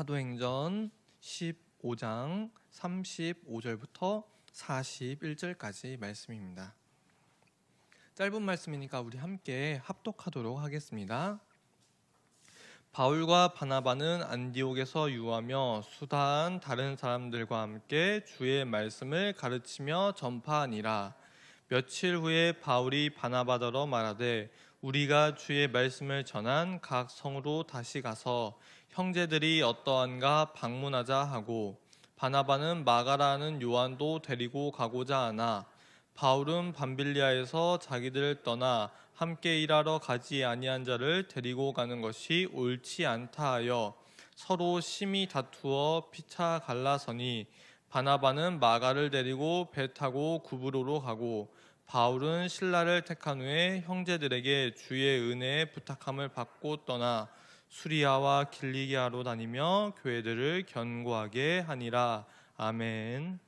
사도행전 15장 35절부터 41절까지 말씀입니다. 짧은 말씀이니까 우리 함께 합독하도록 하겠습니다. 바울과 바나바는 안디옥에서 유하며 수다한 다른 사람들과 함께 주의 말씀을 가르치며 전파하니라. 며칠 후에 바울이 바나바더러 말하되 우리가 주의 말씀을 전한 각 성으로 다시 가서 형제들이 어떠한가 방문하자 하고, 바나바는 마가라는 요한도 데리고 가고자 하나 바울은 밤빌리아에서 자기들을 떠나 함께 일하러 가지 아니한 자를 데리고 가는 것이 옳지 않다 하여 서로 심히 다투어 피차 갈라서니, 바나바는 마가를 데리고 배 타고 구브로로 가고 바울은 신라를 택한 후에 형제들에게 주의 은혜에 부탁함을 받고 떠나 수리아와 길리기아로 다니며 교회들을 견고하게 하니라. 아멘.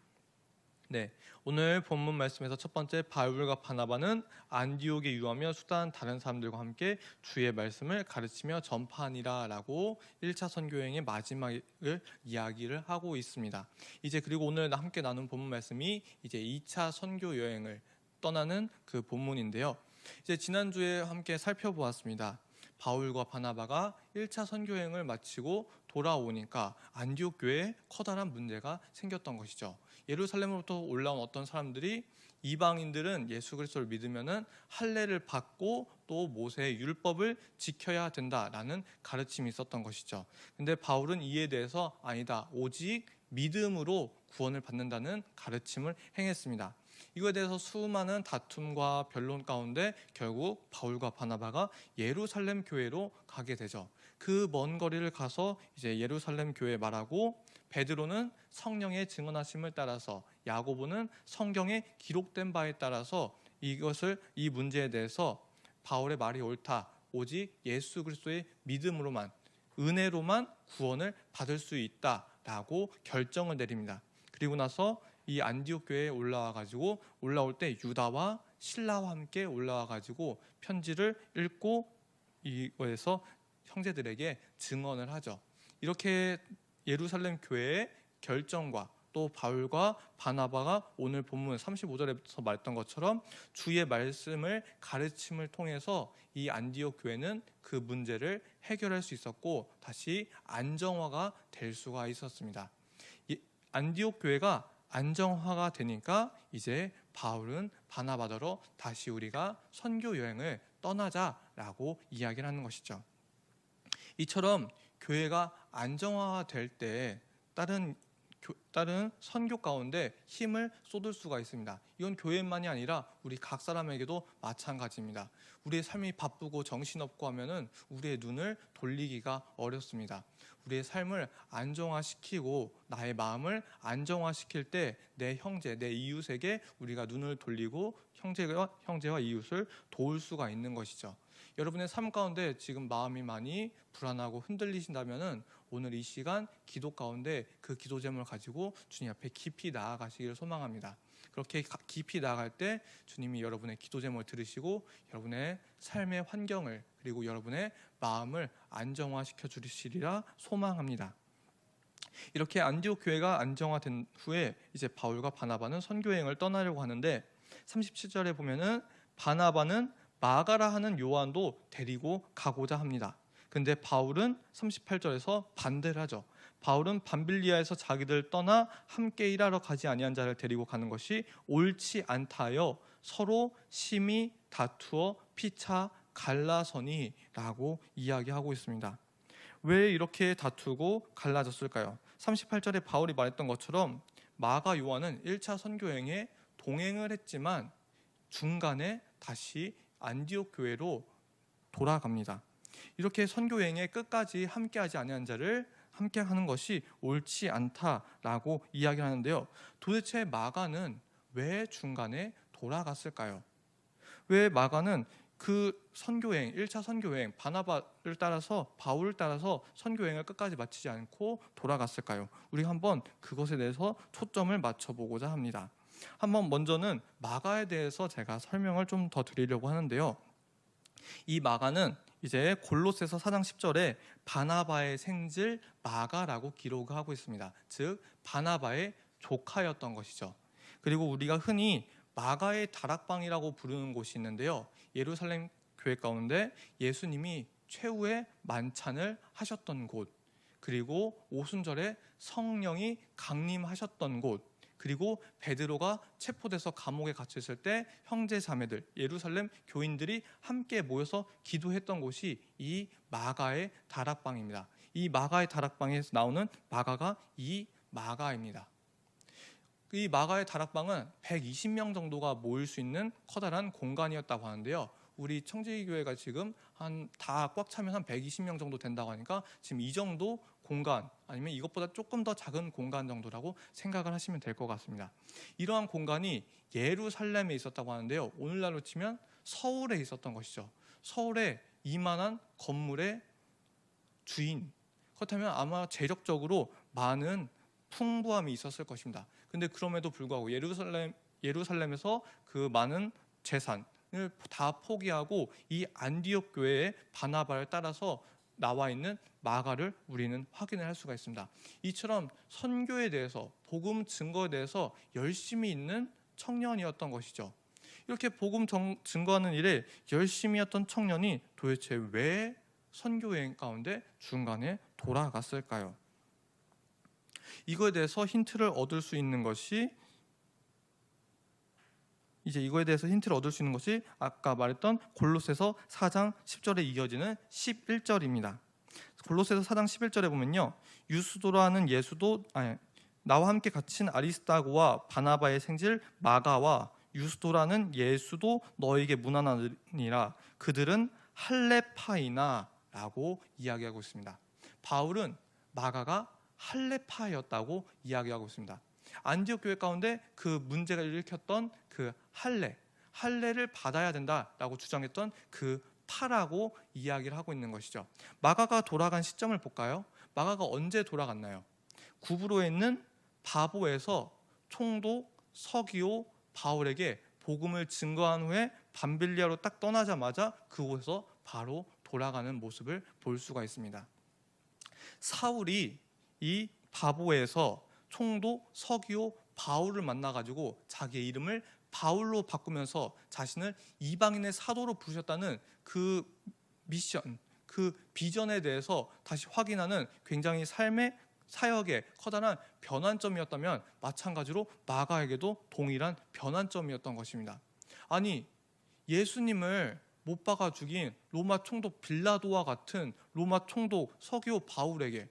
네, 오늘 본문 말씀에서 첫 번째, 바울과 바나바는 안디옥에 유하며 수다한 다른 사람들과 함께 주의 말씀을 가르치며 전파하니라 라고 1차 선교여행의 마지막을 이야기를 하고 있습니다. 이제 그리고 오늘 함께 나눈 본문 말씀이 이제 2차 선교여행을 떠나는 그 본문인데요. 이제 지난주에 함께 살펴보았습니다. 바울과 바나바가 1차 선교여행을 마치고 돌아오니까 안디옥 교회에 커다란 문제가 생겼던 것이죠. 예루살렘으로부터 올라온 어떤 사람들이 이방인들은 예수 그리스도를 믿으면은 할례를 받고 또 모세의 율법을 지켜야 된다라는 가르침이 있었던 것이죠. 근데 바울은 이에 대해서 아니다, 오직 믿음으로 구원을 받는다는 가르침을 행했습니다. 이거에 대해서 수많은 다툼과 변론 가운데 결국 바울과 바나바가 예루살렘 교회로 가게 되죠. 그 먼 거리를 가서 이제 예루살렘 교회 말하고, 베드로는 성령의 증언하심을 따라서, 야고보는 성경에 기록된 바에 따라서 이 문제에 대해서 바울의 말이 옳다, 오직 예수 그리스도의 믿음으로만, 은혜로만 구원을 받을 수 있다라고 결정을 내립니다. 그리고 나서 이 안디옥 교회에 올라올 때 유다와 실라와 함께 올라와 가지고 편지를 읽고 이거에서 형제들에게 증언을 하죠. 이렇게 예루살렘 교회의 결정과 또 바울과 바나바가 오늘 본문 35절에서 말했던 것처럼 주의 말씀을 가르침을 통해서 이 안디옥 교회는 그 문제를 해결할 수 있었고 다시 안정화가 될 수가 있었습니다. 안디옥 교회가 안정화가 되니까 이제 바울은 바나바더러 다시 우리가 선교 여행을 떠나자라고 이야기를 하는 것이죠. 이처럼 교회가 안정화될 때 다른 선교 가운데 힘을 쏟을 수가 있습니다. 이건 교회만이 아니라 우리 각 사람에게도 마찬가지입니다. 우리의 삶이 바쁘고 정신없고 하면은 우리의 눈을 돌리기가 어렵습니다. 우리의 삶을 안정화시키고 나의 마음을 안정화시킬 때 내 형제, 내 이웃에게 우리가 눈을 돌리고 형제와 이웃을 도울 수가 있는 것이죠. 여러분의 삶 가운데 지금 마음이 많이 불안하고 흔들리신다면은 오늘 이 시간 기도 가운데 그 기도 제목을 가지고 주님 앞에 깊이 나아가시기를 소망합니다. 그렇게 깊이 나아갈 때 주님이 여러분의 기도 제목을 들으시고 여러분의 삶의 환경을 그리고 여러분의 마음을 안정화시켜 주시리라 소망합니다. 이렇게 안디옥 교회가 안정화된 후에 이제 바울과 바나바는 선교여행을 떠나려고 하는데 37절에 보면은 바나바는 마가라 하는 요한도 데리고 가고자 합니다. 근데 바울은 38절에서 반대를 하죠. 바울은 밤빌리아에서 자기들 떠나 함께 일하러 가지 아니한 자를 데리고 가는 것이 옳지 않다 하여 서로 심히 다투어 피차 갈라서니 라고 이야기하고 있습니다. 왜 이렇게 다투고 갈라졌을까요? 38절에 바울이 말했던 것처럼 마가 요한은 1차 선교여행에 동행을 했지만 중간에 다시 안디옥 교회로 돌아갑니다. 이렇게 선교여행에 끝까지 함께하지 아니한 자를 함께하는 것이 옳지 않다라고 이야기하는데요. 도대체 마가는 왜 중간에 돌아갔을까요? 왜 마가는 그 선교여행, 1차 선교여행, 바나바를 따라서 바울을 따라서 선교여행을 끝까지 마치지 않고 돌아갔을까요? 우리 한번 그것에 대해서 초점을 맞춰보고자 합니다. 한번 먼저는 마가에 대해서 제가 설명을 좀 더 드리려고 하는데요. 이 마가는 이제 골로새서 4장 10절에 바나바의 생질 마가라고 기록하고 있습니다. 즉 바나바의 조카였던 것이죠. 그리고 우리가 흔히 마가의 다락방이라고 부르는 곳이 있는데요. 예루살렘 교회 가운데 예수님이 최후의 만찬을 하셨던 곳, 그리고 오순절에 성령이 강림하셨던 곳, 그리고 베드로가 체포돼서 감옥에 갇혀 있을 때 형제 자매들, 예루살렘 교인들이 함께 모여서 기도했던 곳이 이 마가의 다락방입니다. 이 마가의 다락방에서 나오는 마가가 이 마가입니다. 이 마가의 다락방은 120명 정도가 모일 수 있는 커다란 공간이었다고 하는데요. 우리 청지교회가 지금 한 다 꽉 차면 한 120명 정도 된다고 하니까 지금 이 정도 공간, 아니면 이것보다 조금 더 작은 공간 정도라고 생각을 하시면 될 것 같습니다. 이러한 공간이 예루살렘에 있었다고 하는데요. 오늘날로 치면 서울에 있었던 것이죠. 서울에 이만한 건물의 주인, 그렇다면 아마 재력적으로 많은 풍부함이 있었을 것입니다. 근데 그럼에도 불구하고 예루살렘에서 그 많은 재산을 다 포기하고 이 안디옥 교회의 바나바를 따라서 나와 있는 마가를 우리는 확인을 할 수가 있습니다. 이처럼 선교에 대해서, 복음 증거에 대해서 열심히 있는 청년이었던 것이죠. 이렇게 복음 증거하는 일에 열심히 했던 청년이 도대체 왜 선교 여행 가운데 중간에 돌아갔을까요? 이거에 대해서 힌트를 얻을 수 있는 것이 아까 말했던 골로새서 4장 10절에 이어지는 11절입니다. 골로새서 4장 11절에 보면요, 유스도라는 나와 함께 갇힌 아리스다고와 바나바의 생질 마가와 유스도라는 예수도 너에게 문안하니라. 그들은 할레파이나 라고 이야기하고 있습니다. 바울은 마가가 할레파였다고 이야기하고 있습니다. 안디옥 교회 가운데 그 문제가 일으켰던 그 할례를 받아야 된다라고 주장했던 그 파라고 이야기를 하고 있는 것이죠. 마가가 돌아간 시점을 볼까요? 마가가 언제 돌아갔나요? 구브로에 있는 바보에서 총독 서기오 바울에게 복음을 증거한 후에 밤빌리아로 딱 떠나자마자 그곳에서 바로 돌아가는 모습을 볼 수가 있습니다. 사울이 이 바보에서 총독 서기오 바울을 만나가지고 자기의 이름을 바울로 바꾸면서 자신을 이방인의 사도로 부르셨다는 그 미션, 그 비전에 대해서 다시 확인하는 굉장히 삶의 사역의 커다란 변환점이었다면, 마찬가지로 마가에게도 동일한 변환점이었던 것입니다. 아니, 예수님을 못 박아 죽인 로마 총독 빌라도와 같은 로마 총독 서기오 바울에게,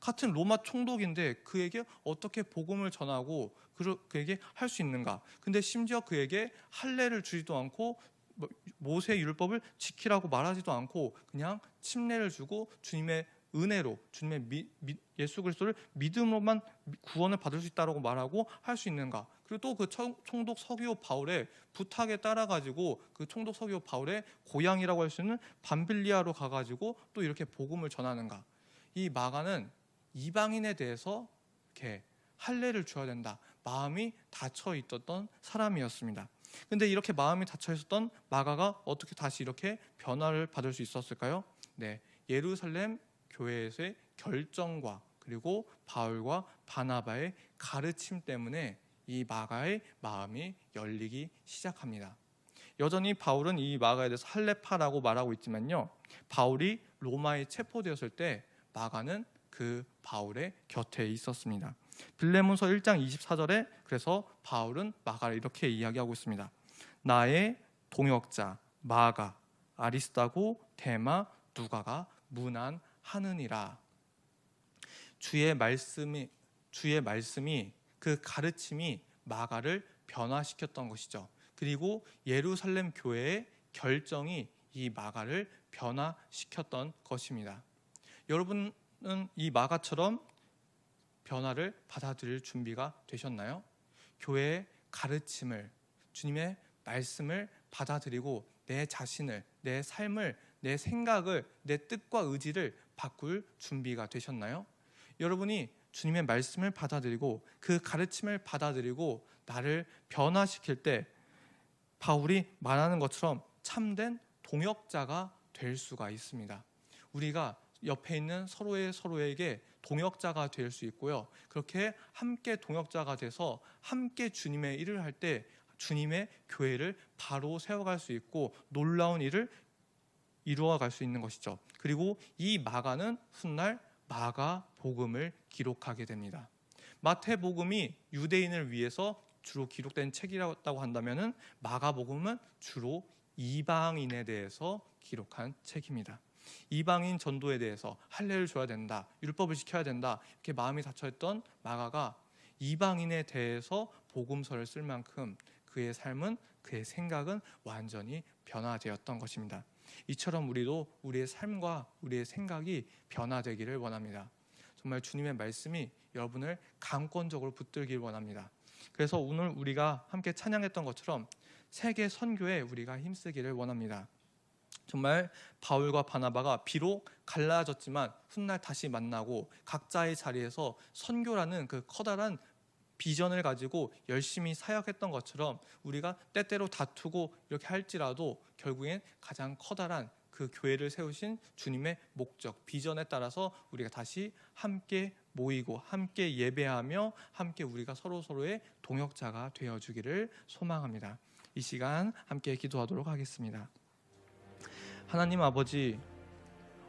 같은 로마 총독인데 그에게 어떻게 복음을 전하고 그에게 할 수 있는가? 근데 심지어 그에게 할례를 주지도 않고 모세 율법을 지키라고 말하지도 않고 그냥 침례를 주고 주님의 은혜로, 주님의 예수 그리스도를 믿음으로만 구원을 받을 수 있다고 말하고 할 수 있는가? 그리고 또 그 총독 서기오 바울의 부탁에 따라가지고 그 총독 서기오 바울의 고향이라고 할 수 있는 밤빌리아로 가가지고 또 이렇게 복음을 전하는가? 이 마가는 이방인에 대해서 이렇게 할례를 줘야 된다, 마음이 닫혀 있었던 사람이었습니다. 근데 이렇게 마음이 닫혀 있었던 마가가 어떻게 다시 이렇게 변화를 받을 수 있었을까요? 네, 예루살렘 교회에서의 결정과 그리고 바울과 바나바의 가르침 때문에 이 마가의 마음이 열리기 시작합니다. 여전히 바울은 이 마가에 대해서 할례파라고 말하고 있지만요, 바울이 로마에 체포되었을 때 마가는 그 바울의 곁에 있었습니다. 빌레몬서 1장 24절에 그래서 바울은 마가를 이렇게 이야기하고 있습니다. 나의 동역자 마가, 아리스다고, 데마, 누가가 문안하느니라. 주의 말씀이 그 가르침이 마가를 변화시켰던 것이죠. 그리고 예루살렘 교회의 결정이 이 마가를 변화시켰던 것입니다. 여러분은 이 마가처럼 변화를 받아들일 준비가 되셨나요? 교회의 가르침을, 주님의 말씀을 받아들이고 내 자신을, 내 삶을, 내 생각을, 내 뜻과 의지를 바꿀 준비가 되셨나요? 여러분이 주님의 말씀을 받아들이고 그 가르침을 받아들이고 나를 변화시킬 때 바울이 말하는 것처럼 참된 동역자가 될 수가 있습니다. 우리가 옆에 있는 서로에게 동역자가 될 수 있고요. 그렇게 함께 동역자가 돼서 함께 주님의 일을 할 때 주님의 교회를 바로 세워갈 수 있고 놀라운 일을 이루어갈 수 있는 것이죠. 그리고 이 마가는 훗날 마가복음을 기록하게 됩니다. 마태복음이 유대인을 위해서 주로 기록된 책이라고 한다면 마가복음은 주로 이방인에 대해서 기록한 책입니다. 이방인 전도에 대해서 할례를 줘야 된다, 율법을 지켜야 된다, 이렇게 마음이 닫혀있던 마가가 이방인에 대해서 복음서를 쓸 만큼 그의 삶은, 그의 생각은 완전히 변화되었던 것입니다. 이처럼 우리도 우리의 삶과 우리의 생각이 변화되기를 원합니다. 정말 주님의 말씀이 여러분을 강권적으로 붙들길 원합니다. 그래서 오늘 우리가 함께 찬양했던 것처럼 세계 선교에 우리가 힘쓰기를 원합니다. 정말 바울과 바나바가 비록 갈라졌지만 훗날 다시 만나고 각자의 자리에서 선교라는 그 커다란 비전을 가지고 열심히 사역했던 것처럼 우리가 때때로 다투고 이렇게 할지라도 결국엔 가장 커다란 그 교회를 세우신 주님의 목적, 비전에 따라서 우리가 다시 함께 모이고 함께 예배하며 함께 우리가 서로의 동역자가 되어주기를 소망합니다. 이 시간 함께 기도하도록 하겠습니다. 하나님 아버지,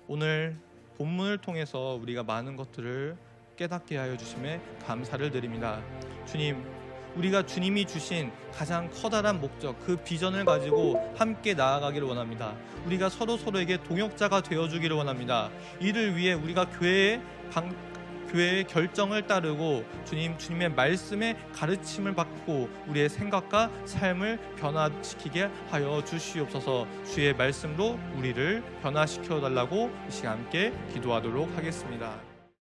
오늘 본문을 통해서 우리가 많은 것들을 깨닫게 하여 주심에 감사를 드립니다. 주님, 우리가 주님이 주신 가장 커다란 목적, 그 비전을 가지고 함께 나아가기를 원합니다. 우리가 서로에게 동역자가 되어주기를 원합니다. 이를 위해 우리가 교회의 결정을 따르고 주님의 말씀의 가르침을 받고 우리의 생각과 삶을 변화시키게 하여 주시옵소서. 주의 말씀으로 우리를 변화시켜 달라고 이 시간 함께 기도하도록 하겠습니다.